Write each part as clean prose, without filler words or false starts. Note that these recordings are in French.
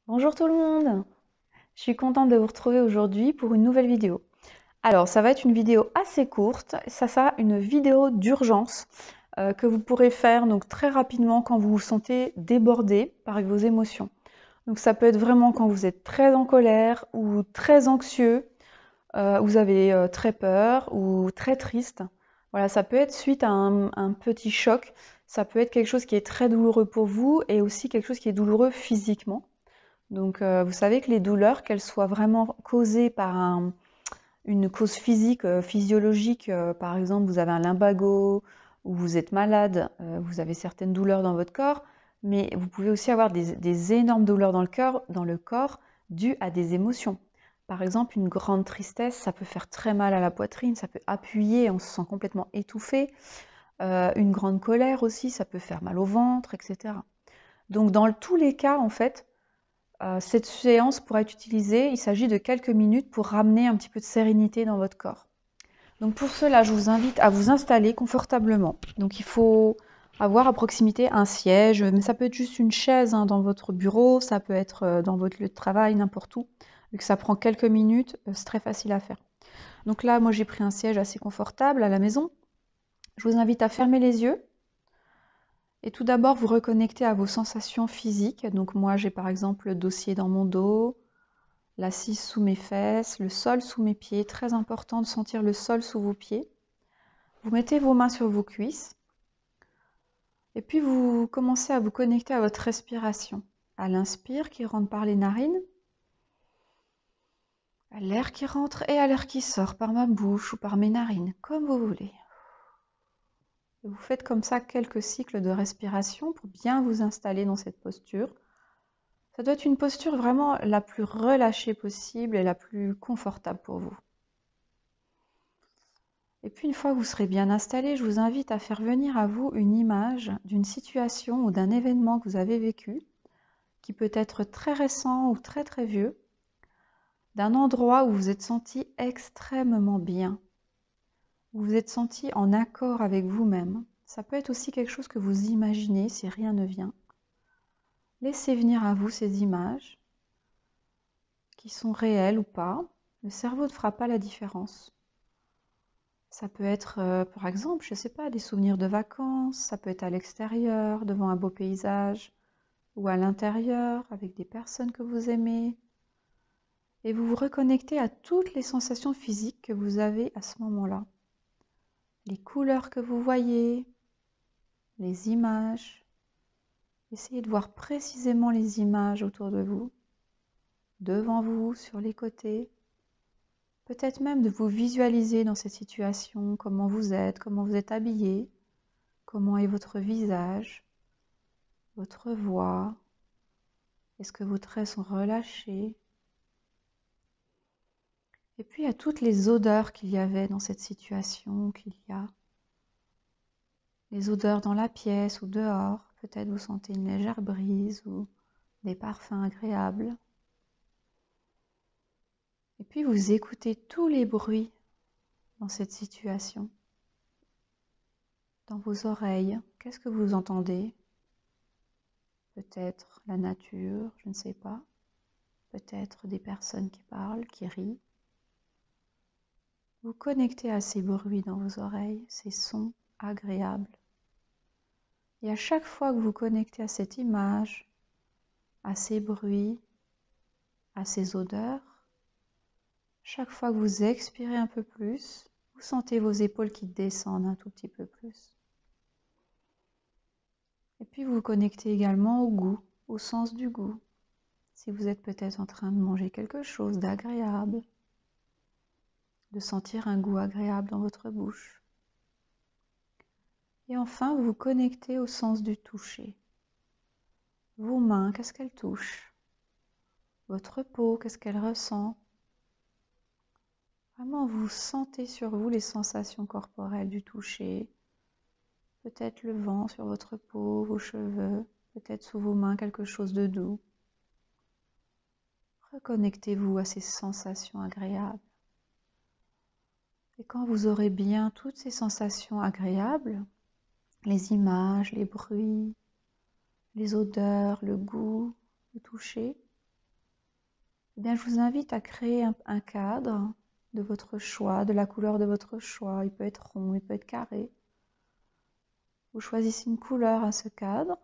Bonjour tout le monde! Je suis contente de vous retrouver aujourd'hui pour une nouvelle vidéo. Alors, ça va être une vidéo assez courte, ça sera une vidéo d'urgence que vous pourrez faire donc très rapidement quand vous vous sentez débordé par vos émotions. Donc ça peut être vraiment quand vous êtes très en colère ou très anxieux, vous avez très peur ou très triste. Voilà, ça peut être suite à un petit choc, ça peut être quelque chose qui est très douloureux pour vous et aussi quelque chose qui est douloureux physiquement. Donc, vous savez que les douleurs, qu'elles soient vraiment causées par une cause physique, physiologique, par exemple, vous avez un lumbago ou vous êtes malade, vous avez certaines douleurs dans votre corps, mais vous pouvez aussi avoir des énormes douleurs dans le corps dues à des émotions. Par exemple, une grande tristesse, ça peut faire très mal à la poitrine, ça peut appuyer, on se sent complètement étouffé. Une grande colère aussi, ça peut faire mal au ventre, etc. Donc, dans tous les cas, en fait, cette séance pourra être utilisée, il s'agit de quelques minutes pour ramener un petit peu de sérénité dans votre corps. Donc pour cela, je vous invite à vous installer confortablement. Donc il faut avoir à proximité un siège, mais ça peut être juste une chaise dans votre bureau, ça peut être dans votre lieu de travail, n'importe où. Vu que ça prend quelques minutes, c'est très facile à faire. Donc là, moi j'ai pris un siège assez confortable à la maison. Je vous invite à fermer les yeux et tout d'abord vous reconnecter à vos sensations physiques. Donc moi j'ai par exemple le dossier dans mon dos, l'assise sous mes fesses, le sol sous mes pieds. Très important de sentir le sol sous vos pieds. Vous mettez vos mains sur vos cuisses et puis vous commencez à vous connecter à votre respiration. À l'inspire qui rentre par les narines, à l'air qui rentre et à l'air qui sort par ma bouche ou par mes narines, comme vous voulez. Et vous faites comme ça quelques cycles de respiration pour bien vous installer dans cette posture. Ça doit être une posture vraiment la plus relâchée possible et la plus confortable pour vous. Et puis une fois que vous serez bien installé, je vous invite à faire venir à vous une image d'une situation ou d'un événement que vous avez vécu, qui peut être très récent ou très très vieux, d'un endroit où vous vous êtes senti extrêmement bien, où vous vous êtes senti en accord avec vous-même. Ça peut être aussi quelque chose que vous imaginez si rien ne vient. Laissez venir à vous ces images, qui sont réelles ou pas. Le cerveau ne fera pas la différence. Ça peut être, par exemple, je ne sais pas, des souvenirs de vacances, ça peut être à l'extérieur, devant un beau paysage, ou à l'intérieur, avec des personnes que vous aimez. Et vous vous reconnectez à toutes les sensations physiques que vous avez à ce moment-là. Les couleurs que vous voyez, les images. Essayez de voir précisément les images autour de vous, devant vous, sur les côtés. Peut-être même de vous visualiser dans cette situation, comment vous êtes habillé, comment est votre visage, votre voix. Est-ce que vos traits sont relâchés? Et puis à toutes les odeurs qu'il y avait dans cette situation, qu'il y a. Les odeurs dans la pièce ou dehors. Peut-être vous sentez une légère brise ou des parfums agréables. Et puis vous écoutez tous les bruits dans cette situation. Dans vos oreilles, qu'est-ce que vous entendez? Peut-être la nature, je ne sais pas. Peut-être des personnes qui parlent, qui rient. Vous connectez à ces bruits dans vos oreilles, ces sons agréables. Et à chaque fois que vous connectez à cette image, à ces bruits, à ces odeurs, chaque fois que vous expirez un peu plus, vous sentez vos épaules qui descendent un tout petit peu plus. Et puis vous vous connectez également au goût, au sens du goût. Si vous êtes peut-être en train de manger quelque chose d'agréable, de sentir un goût agréable dans votre bouche. Et enfin, vous vous connectez au sens du toucher. Vos mains, qu'est-ce qu'elles touchent? Votre peau, qu'est-ce qu'elle ressent? Vraiment, vous sentez sur vous les sensations corporelles du toucher. Peut-être le vent sur votre peau, vos cheveux, peut-être sous vos mains quelque chose de doux. Reconnectez-vous à ces sensations agréables. Et quand vous aurez bien toutes ces sensations agréables, les images, les bruits, les odeurs, le goût, le toucher, eh bien, je vous invite à créer un cadre de votre choix, de la couleur de votre choix. Il peut être rond, il peut être carré. Vous choisissez une couleur à ce cadre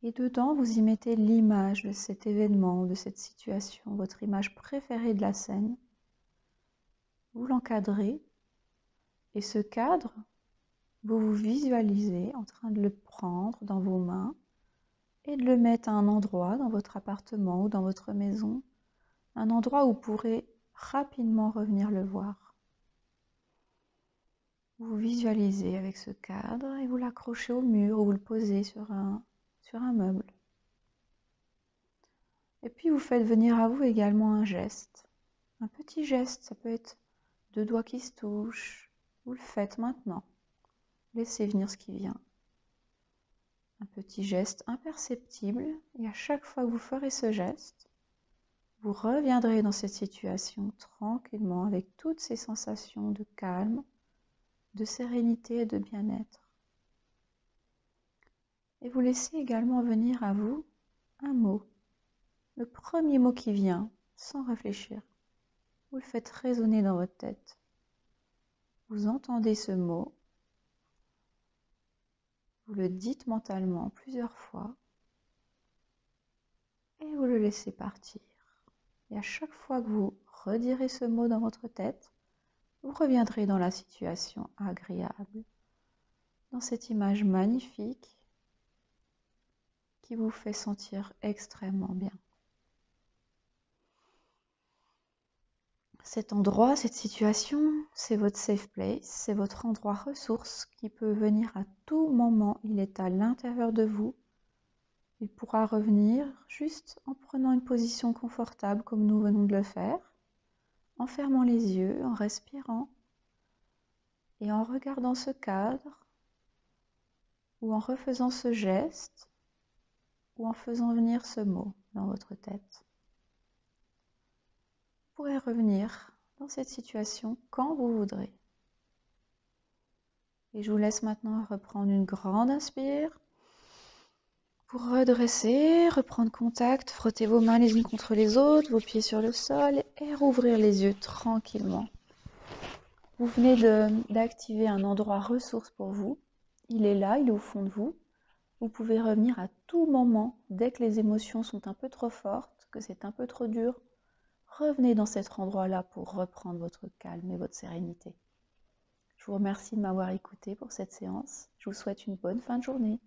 et dedans, vous y mettez l'image de cet événement, de cette situation, votre image préférée de la scène. Vous l'encadrez et ce cadre, vous vous visualisez en train de le prendre dans vos mains et de le mettre à un endroit dans votre appartement ou dans votre maison, un endroit où vous pourrez rapidement revenir le voir. Vous visualisez avec ce cadre et vous l'accrochez au mur ou vous le posez sur un meuble. Et puis vous faites venir à vous également un geste, un petit geste, ça peut être 2 doigts qui se touchent, vous le faites maintenant, laissez venir ce qui vient. Un petit geste imperceptible et à chaque fois que vous ferez ce geste, vous reviendrez dans cette situation tranquillement avec toutes ces sensations de calme, de sérénité et de bien-être. Et vous laissez également venir à vous un mot, le premier mot qui vient, sans réfléchir. Vous le faites résonner dans votre tête. Vous entendez ce mot, vous le dites mentalement plusieurs fois et vous le laissez partir. Et à chaque fois que vous redirez ce mot dans votre tête, vous reviendrez dans la situation agréable, dans cette image magnifique qui vous fait sentir extrêmement bien. Cet endroit, cette situation, c'est votre safe place, c'est votre endroit ressource qui peut venir à tout moment. Il est à l'intérieur de vous. Il pourra revenir juste en prenant une position confortable comme nous venons de le faire, en fermant les yeux, en respirant et en regardant ce cadre ou en refaisant ce geste ou en faisant venir ce mot dans votre tête. Vous pourrez revenir dans cette situation quand vous voudrez. Et je vous laisse maintenant reprendre une grande inspire pour redresser, reprendre contact, frotter vos mains les unes contre les autres, vos pieds sur le sol et rouvrir les yeux tranquillement. Vous venez d'activer un endroit ressource pour vous. Il est là, il est au fond de vous. Vous pouvez revenir à tout moment, dès que les émotions sont un peu trop fortes, que c'est un peu trop dur. Revenez dans cet endroit-là pour reprendre votre calme et votre sérénité. Je vous remercie de m'avoir écouté pour cette séance. Je vous souhaite une bonne fin de journée.